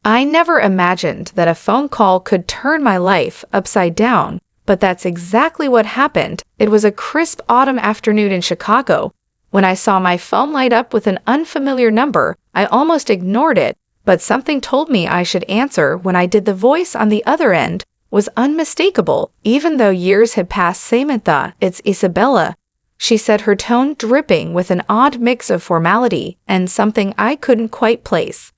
I never imagined that a phone call could turn my life upside down, but that's exactly what happened. It was a crisp autumn afternoon in Chicago. When I saw my phone light up with an unfamiliar number, I almost ignored it, but something told me I should answer. When I did, the voice on the other end was unmistakable. Even though years had passed, Samantha, it's Isabella, she said, her tone dripping with an odd mix of formality and something I couldn't quite place.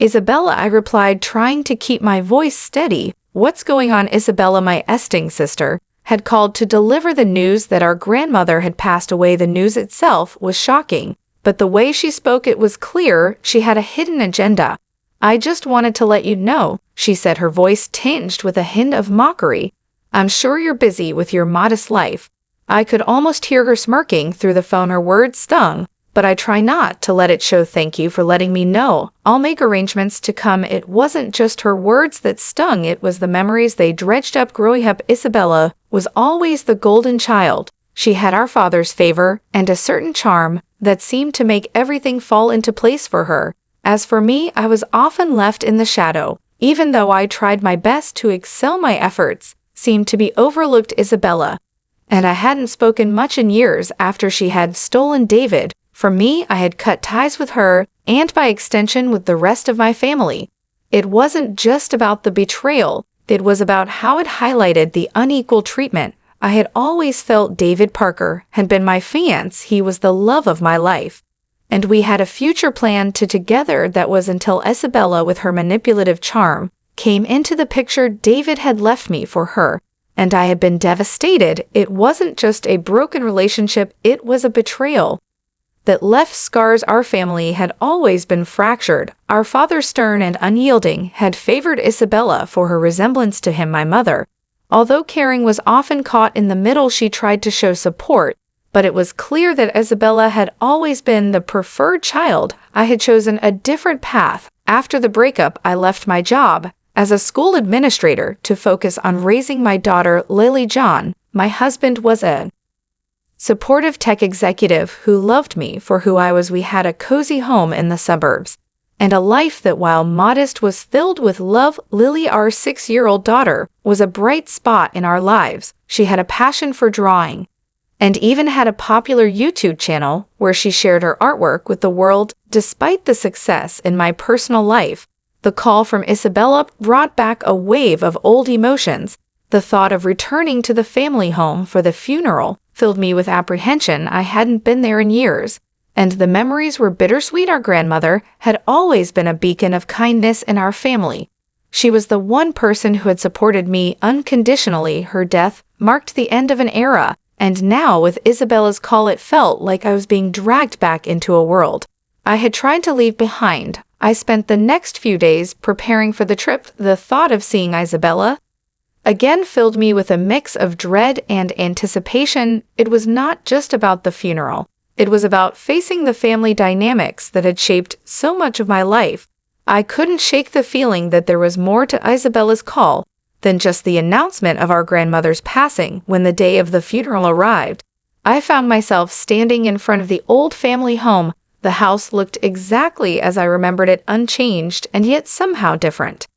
Isabella, I replied, trying to keep my voice steady. What's going on? Isabella, my esting sister, had called to deliver the news that our grandmother had passed away. The news itself was shocking, but the way she spoke, it was clear she had a hidden agenda. I just wanted to let you know, she said, her voice tinged with a hint of mockery. I'm sure you're busy with your modest life. I could almost hear her smirking through the phone. Her words stung, but I try not to let it show. Thank you for letting me know. I'll make arrangements to come. It wasn't just her words that stung, it was the memories they dredged up growing up. Isabella was always the golden child. She had our father's favor and a certain charm that seemed to make everything fall into place for her. As for me, I was often left in the shadow. Even though I tried my best to excel, my efforts seemed to be overlooked. Isabella and I hadn't spoken much in years. After she had stolen David from me, I had cut ties with her, and by extension with the rest of my family. It wasn't just about the betrayal, it was about how it highlighted the unequal treatment I had always felt. David Parker had been my fiancé. He was the love of my life, and we had a future planned together. That was until Isabella, with her manipulative charm, came into the picture. David had left me for her, and I had been devastated. It wasn't just a broken relationship, it was a betrayal that left scars. Our family had always been fractured. Our father, stern and unyielding, had favored Isabella for her resemblance to him. My mother, although caring, was often caught in the middle. She tried to show support, but it was clear that Isabella had always been the preferred child. I had chosen a different path. After the breakup, I left my job as a school administrator to focus on raising my daughter, Lily. John, my husband, was a supportive tech executive who loved me for who I was. We had a cozy home in the suburbs and a life that, while modest, was filled with love. Lily, our 6-year-old daughter, was a bright spot in our lives. She had a passion for drawing and even had a popular YouTube channel where she shared her artwork with the world. Despite the success in my personal life, the call from Isabella brought back a wave of old emotions. The thought of returning to the family home for the funeral filled me with apprehension. I hadn't been there in years, and the memories were bittersweet. Our grandmother had always been a beacon of kindness in our family. She was the one person who had supported me unconditionally. Her death marked the end of an era, and now with Isabella's call, it felt like I was being dragged back into a world I had tried to leave behind. I spent the next few days preparing for the trip. The thought of seeing Isabella again filled me with a mix of dread and anticipation. It was not just about the funeral. It was about facing the family dynamics that had shaped so much of my life. I couldn't shake the feeling that there was more to Isabella's call than just the announcement of our grandmother's passing. When the day of the funeral arrived, I found myself standing in front of the old family home. The house looked exactly as I remembered it, unchanged and yet somehow different.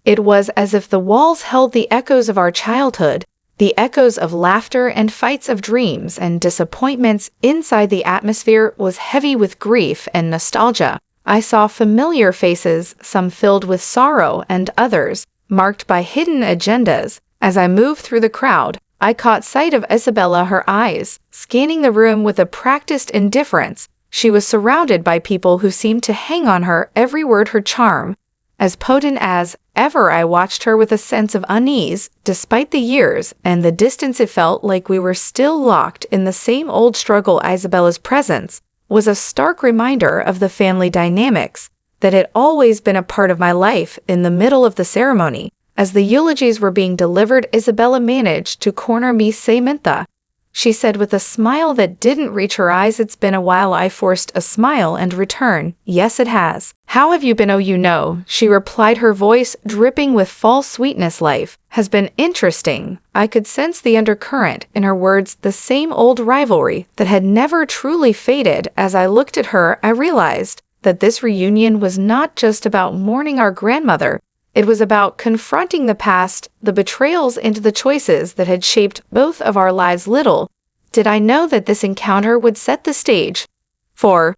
It was as if the walls held the echoes of our childhood, the echoes of laughter and fights, of dreams and disappointments. Inside, the atmosphere was heavy with grief and nostalgia. I saw familiar faces, some filled with sorrow and others marked by hidden agendas. As I moved through the crowd, I caught sight of Isabella, her eyes scanning the room with a practiced indifference. She was surrounded by people who seemed to hang on her every word. Her charm, as potent as ever, I watched her with a sense of unease. Despite the years and the distance, it felt like we were still locked in the same old struggle. Isabella's presence was a stark reminder of the family dynamics that had always been a part of my life. In the middle of the ceremony, as the eulogies were being delivered, Isabella managed to corner me. Samantha, she said with a smile that didn't reach her eyes. It's been a while. I forced a smile and return. Yes, it has. How have you been? Oh, you know, she replied, her voice dripping with false sweetness. Life has been interesting. I could sense the undercurrent in her words, the same old rivalry that had never truly faded. As I looked at her, I realized that this reunion was not just about mourning our grandmother. It was about confronting the past, the betrayals, and the choices that had shaped both of our lives. Little did I know that this encounter would set the stage for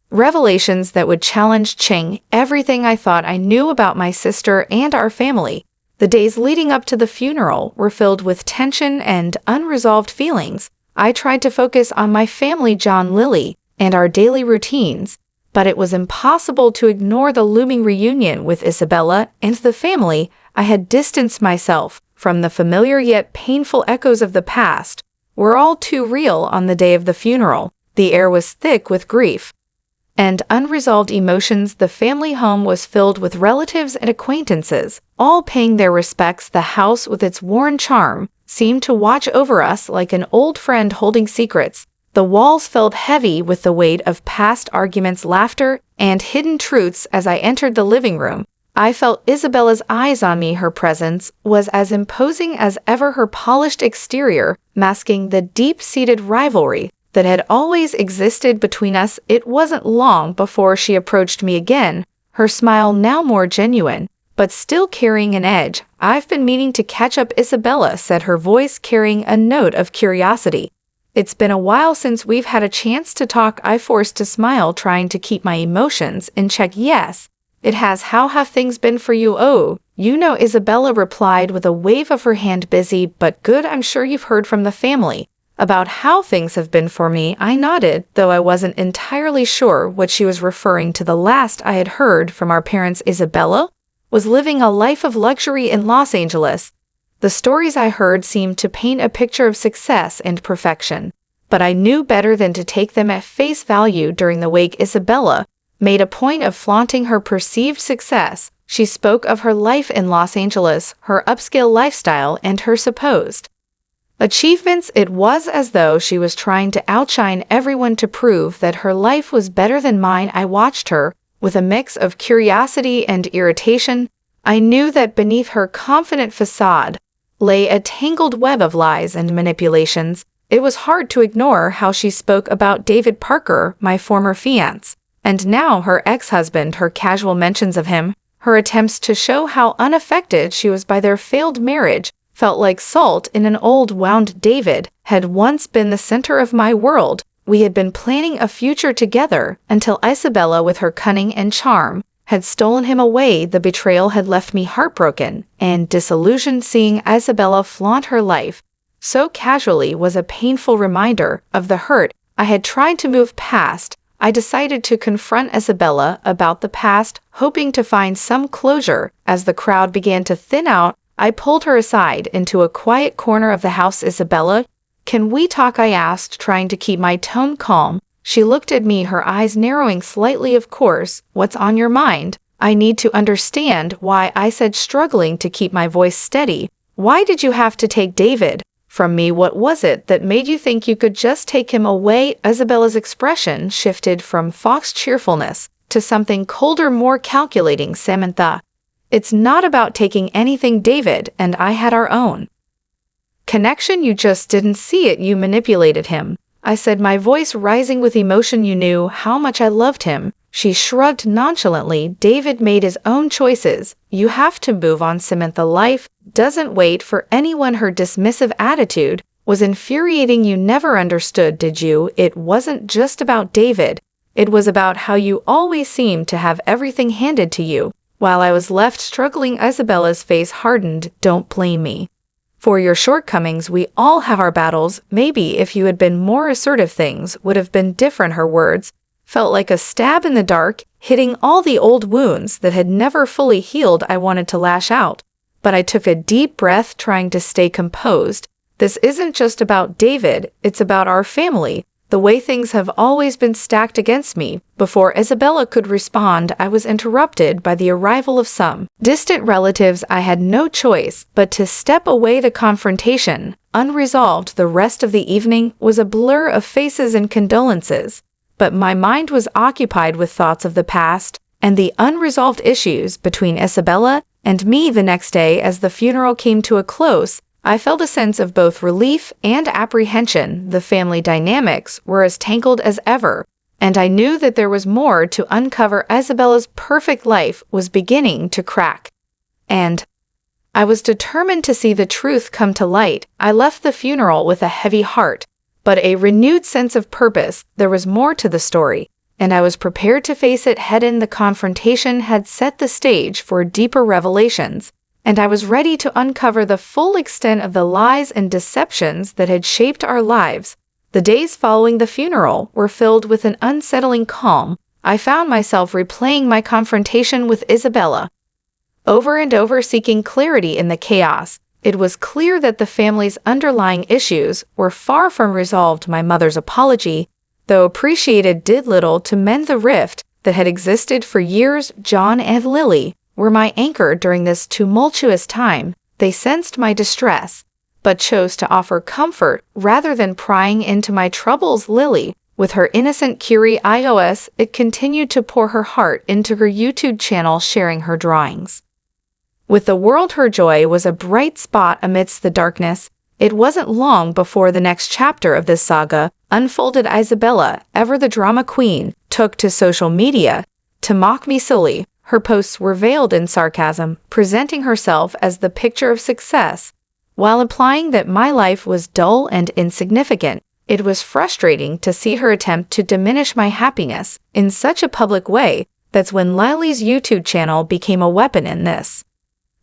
revelations that would challenge everything I thought I knew about my sister and our family. The days leading up to the funeral were filled with tension and unresolved feelings. I tried to focus on my family, John, Lily, and our daily routines, but it was impossible to ignore the looming reunion with Isabella and the family. I had distanced myself from the familiar yet painful echoes of the past. Were all too real on the day of the funeral. The air was thick with grief and unresolved emotions. The family home was filled with relatives and acquaintances, all paying their respects. The house, with its worn charm, seemed to watch over us like an old friend holding secrets. The walls felt heavy with the weight of past arguments, laughter, and hidden truths. As I entered the living room, I felt Isabella's eyes on me. Her presence was as imposing as ever, her polished exterior masking the deep-seated rivalry that had always existed between us. It wasn't long before she approached me again, her smile now more genuine, but still carrying an edge. "I've been meaning to catch up, Isabella," said her voice carrying a note of curiosity. "It's been a while since we've had a chance to talk." I forced a smile, trying to keep my emotions in check. "Yes, it has. How have things been for you?" "Oh, you know," Isabella replied with a wave of her hand. "Busy, but good. I'm sure you've heard from the family about how things have been for me." I nodded, though I wasn't entirely sure what she was referring to. The last I had heard from our parents, Isabella was living a life of luxury in Los Angeles. The stories I heard seemed to paint a picture of success and perfection, but I knew better than to take them at face value. During the wake, Isabella made a point of flaunting her perceived success. She spoke of her life in Los Angeles, her upscale lifestyle, and her supposed achievements. It was as though she was trying to outshine everyone, to prove that her life was better than mine. I watched her with a mix of curiosity and irritation. I knew that beneath her confident facade lay a tangled web of lies and manipulations. It was hard to ignore how she spoke about David Parker, my former fiancé, and now her ex-husband. Her casual mentions of him, her attempts to show how unaffected she was by their failed marriage, felt like salt in an old wound. David had once been the center of my world. We had been planning a future together until Isabella, with her cunning and charm, had stolen him away. The betrayal had left me heartbroken and disillusioned. Seeing Isabella flaunt her life so casually was a painful reminder of the hurt I had tried to move past. I decided to confront Isabella about the past, hoping to find some closure. As the crowd began to thin out, I pulled her aside into a quiet corner of the house. "Isabella, can we talk?" I asked, trying to keep my tone calm. She looked at me, her eyes narrowing slightly. "Of course. What's on your mind?" "I need to understand why," I said, struggling to keep my voice steady. "Why did you have to take David from me? What was it that made you think you could just take him away?" Isabella's expression shifted from fox cheerfulness to something colder, more calculating. "Samantha, it's not about taking anything. David and I had our own connection. You just didn't see it. You manipulated him," I said, my voice rising with emotion. "You knew how much I loved him." She shrugged nonchalantly. "David made his own choices. You have to move on, Samantha. Life doesn't wait for anyone." Her dismissive attitude was infuriating. "You never understood, did you? It wasn't just about David. It was about how you always seemed to have everything handed to you." While I was left struggling, Isabella's face hardened. "Don't blame me for your shortcomings. We all have our battles. Maybe if you had been more assertive, things would have been different." Her words felt like a stab in the dark, hitting all the old wounds that had never fully healed. I wanted to lash out, but I took a deep breath, trying to stay composed. "This isn't just about David, it's about our family. The way things have always been stacked against me." Before Isabella could respond, I was interrupted by the arrival of some distant relatives. I had no choice but to step away. The confrontation, unresolved the rest of the evening, was a blur of faces and condolences, but my mind was occupied with thoughts of the past and the unresolved issues between Isabella and me. The next day, as the funeral came to a close, I felt a sense of both relief and apprehension. The family dynamics were as tangled as ever. and I knew that there was more to uncover. Isabella's perfect life was beginning to crack, and I was determined to see the truth come to light. I left the funeral with a heavy heart, but a renewed sense of purpose. There was more to the story, and I was prepared to face it head-on. The confrontation had set the stage for deeper revelations, and I was ready to uncover the full extent of the lies and deceptions that had shaped our lives. The days following the funeral were filled with an unsettling calm. I found myself replaying my confrontation with Isabella over and over, seeking clarity in the chaos. It was clear that the family's underlying issues were far from resolved. My mother's apology, though appreciated, did little to mend the rift that had existed for years. John and Lily were my anchor during this tumultuous time. They sensed my distress, but chose to offer comfort rather than prying into my troubles. Lily, with her innocent curiosity, it continued to pour her heart into her YouTube channel, sharing her drawings with the world. Her joy was a bright spot amidst the darkness. It wasn't long before the next chapter of this saga unfolded. Isabella, ever the drama queen, took to social media to mock me silly. Her posts were veiled in sarcasm, presenting herself as the picture of success, while implying that my life was dull and insignificant. It was frustrating to see her attempt to diminish my happiness in such a public way. That's when Lily's YouTube channel became a weapon in this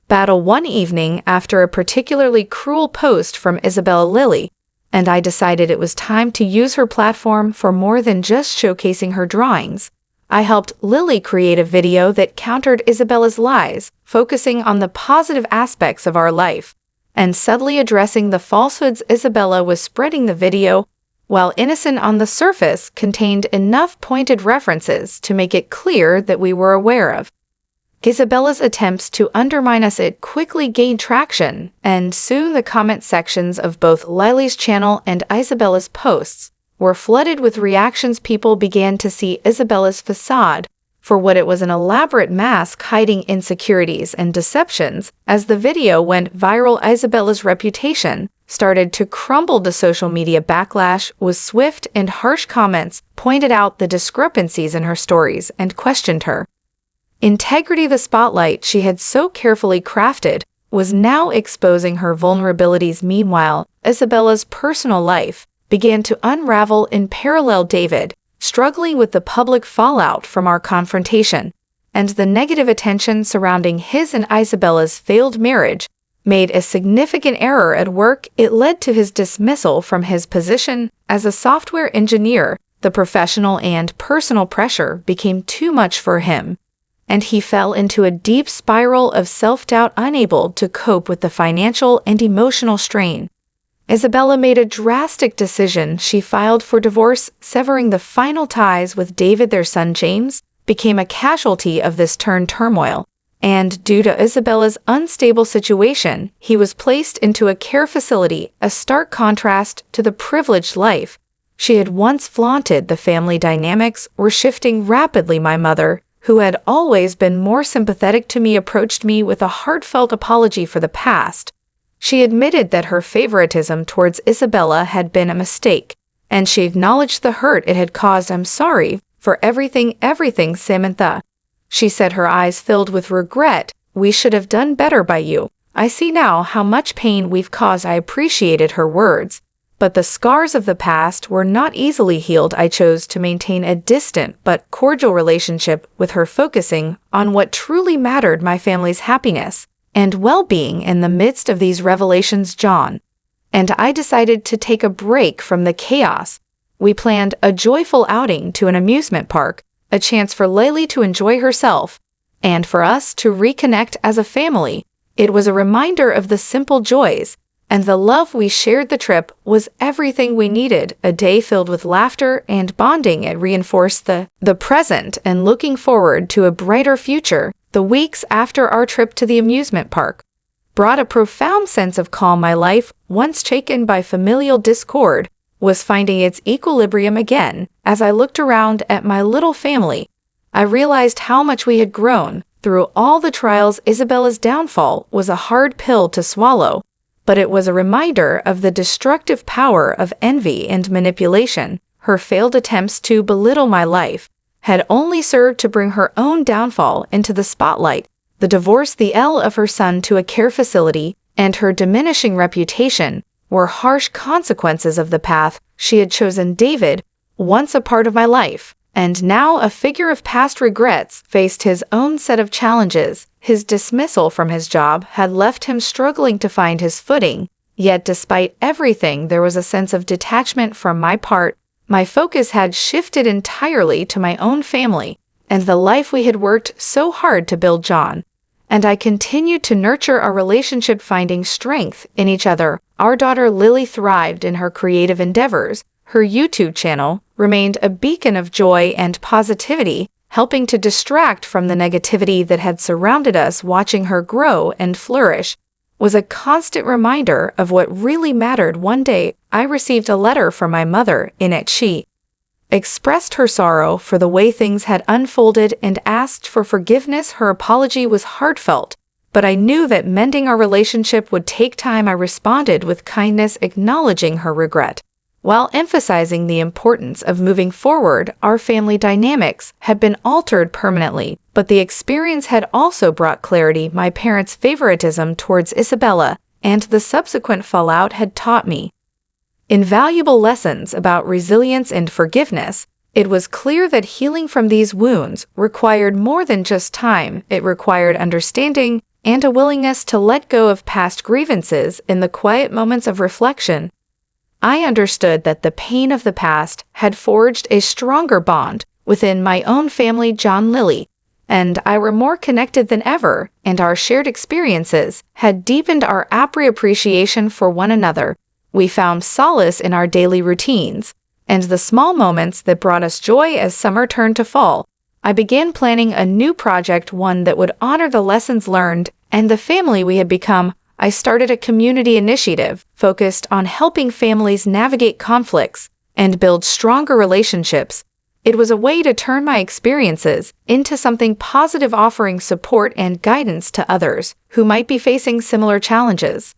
battle. One evening, after a particularly cruel post from Isabella, Lily and I decided it was time to use her platform for more than just showcasing her drawings. I helped Lily create a video that countered Isabella's lies, focusing on the positive aspects of our life and subtly addressing the falsehoods Isabella was spreading. The video, while innocent on the surface, contained enough pointed references to make it clear that we were aware of Isabella's attempts to undermine us. It quickly gained traction, and soon the comment sections of both Lily's channel and Isabella's posts were flooded with reactions. People began to see Isabella's facade for what it was, an elaborate mask hiding insecurities and deceptions. As the video went viral, Isabella's reputation started to crumble. The social media backlash was swift, and harsh comments pointed out the discrepancies in her stories and questioned her integrity. The spotlight she had so carefully crafted was now exposing her vulnerabilities. Meanwhile, Isabella's personal life began to unravel in parallel. David, struggling with the public fallout from our confrontation and the negative attention surrounding his and Isabella's failed marriage, made a significant error at work. It led to his dismissal from his position as a software engineer. The professional and personal pressure became too much for him, and he fell into a deep spiral of self-doubt, unable to cope with the financial and emotional strain. Isabella made a drastic decision. She filed for divorce, severing the final ties with David. Their son James became a casualty of this turmoil, and due to Isabella's unstable situation, he was placed into a care facility, a stark contrast to the privileged life she had once flaunted. The family dynamics were shifting rapidly. My mother, who had always been more sympathetic to me, approached me with a heartfelt apology for the past. She admitted that her favoritism towards Isabella had been a mistake, and she acknowledged the hurt it had caused. "I'm sorry for everything, Samantha," she said, her eyes filled with regret. "We should have done better by you. I see now how much pain we've caused." I appreciated her words, but the scars of the past were not easily healed. I chose to maintain a distant but cordial relationship with her, focusing on what truly mattered: my family's happiness and well-being. In the midst of these revelations, John and I decided to take a break from the chaos. We planned a joyful outing to an amusement park, a chance for Lily to enjoy herself and for us to reconnect as a family. It was a reminder of the simple joys and the love we shared. The trip was everything we needed, a day filled with laughter and bonding. It reinforced the present and looking forward to a brighter future. The weeks after our trip to the amusement park brought a profound sense of calm. My life, once shaken by familial discord, was finding its equilibrium again. As I looked around at my little family, I realized how much we had grown through all the trials. Isabella's downfall was a hard pill to swallow, but it was a reminder of the destructive power of envy and manipulation. her failed attempts to belittle my life, had only served to bring her own downfall into the spotlight. The divorce, the L of her son to a care facility, and her diminishing reputation were harsh consequences of the path she had chosen. David, once a part of my life, and now a figure of past regrets, faced his own set of challenges. His dismissal from his job had left him struggling to find his footing, yet despite everything there was a sense of detachment from my part. My focus had shifted entirely to my own family and the life we had worked so hard to build. John and I continued to nurture our relationship, finding strength in each other. Our daughter Lily thrived in her creative endeavors. Her YouTube channel remained a beacon of joy and positivity, helping to distract from the negativity that had surrounded us. Watching her grow and flourish was a constant reminder of what really mattered. One day, I received a letter from my mother. In it, she expressed her sorrow for the way things had unfolded and asked for forgiveness. Her apology was heartfelt, but I knew that mending our relationship would take time. I responded with kindness, acknowledging her regret, while emphasizing the importance of moving forward. Our family dynamics had been altered permanently, but the experience had also brought clarity. My parents' favoritism towards Isabella and the subsequent fallout had taught me invaluable lessons about resilience and forgiveness. It was clear that healing from these wounds required more than just time. It required understanding and a willingness to let go of past grievances. In the quiet moments of reflection, I understood that the pain of the past had forged a stronger bond within my own family. John, Lily, and I were more connected than ever, and our shared experiences had deepened our appreciation for one another. We found solace in our daily routines and the small moments that brought us joy. As summer turned to fall, I began planning a new project, one that would honor the lessons learned and the family we had become. I started a community initiative focused on helping families navigate conflicts and build stronger relationships. It was a way to turn my experiences into something positive, offering support and guidance to others who might be facing similar challenges.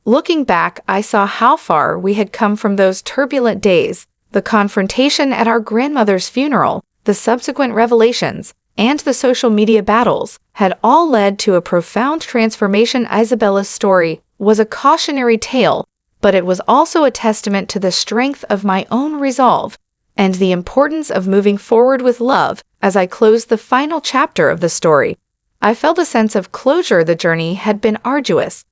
Looking back, I saw how far we had come from those turbulent days. The confrontation at our grandmother's funeral, the subsequent revelations, and the social media battles had all led to a profound transformation. Isabella's story was a cautionary tale, but it was also a testament to the strength of my own resolve and the importance of moving forward with love. As I closed the final chapter of the story, I felt a sense of closure. The journey had been arduous,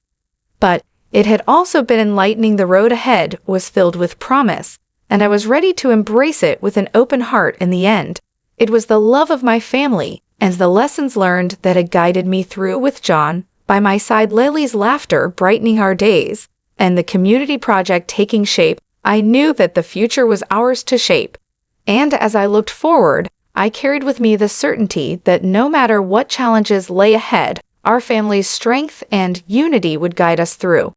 but it had also been enlightening. The road ahead was filled with promise, and I was ready to embrace it with an open heart. In the end, it was the love of my family and the lessons learned that had guided me through. With John by my side, Lily's laughter brightening our days, and the community project taking shape, I knew that the future was ours to shape. And as I looked forward, I carried with me the certainty that no matter what challenges lay ahead, our family's strength and unity would guide us through.